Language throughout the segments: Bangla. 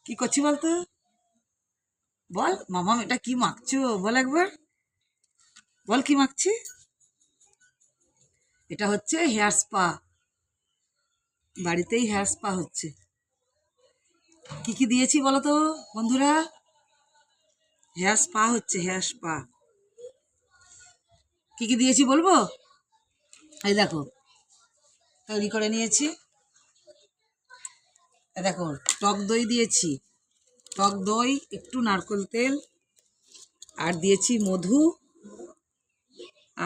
কি করছি বলতো? বল মামাম, এটা কি মাখছো বল একবার, বল কি মাখছি। এটা হচ্ছে হেয়ার স্পা, বাড়িতেই হেয়ার স্পা হচ্ছে। কি কি দিয়েছি বলো তো বন্ধুরা? হেয়ার স্পা হচ্ছে, হেয়ার স্পা। কি কি দিয়েছি বলবো? এই দেখো, তৈরি করে নিয়েছি। এই দেখো, টক দই দিয়েছি, টক দই, একটু নারকেল তেল, আর দিয়েছি মধু,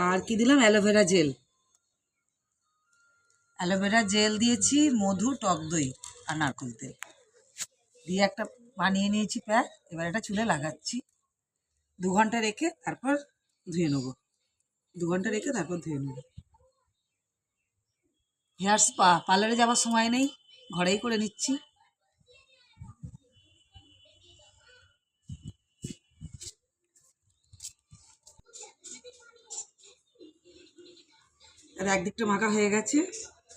আর কি দিলাম, অ্যালোভেরা জেল। অ্যালোভেরা জেল দিয়েছি, মধু, টক দই আর নারকেল তেল দিয়ে একটা বানিয়ে নিয়েছি প্যাক। এবার এটা চুলে লাগাচ্ছি, 2 ঘন্টা রেখে তারপর ধুয়ে নেবো। 2 ঘন্টা রেখে তারপর ধুয়ে নেবো। হেয়ার স্পা, পার্লারে যাওয়ার সময় নেই, ঘরেই করে নিচ্ছি। আর একদিকটা মাখা হয়ে গেছে,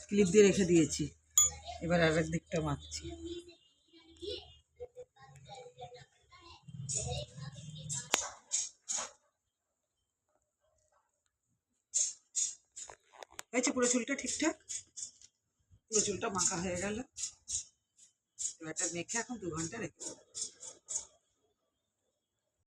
ক্লিপ দিয়ে রেখে দিয়েছি। এবার আর একদিকটা মাখছি। হয়েছে পুরো চুলটা ঠিকঠাক, পুরো চুলটা মাখা হয়ে গেল। এবার এটা মেখে এখন 2 ঘন্টা রেখে দেবো।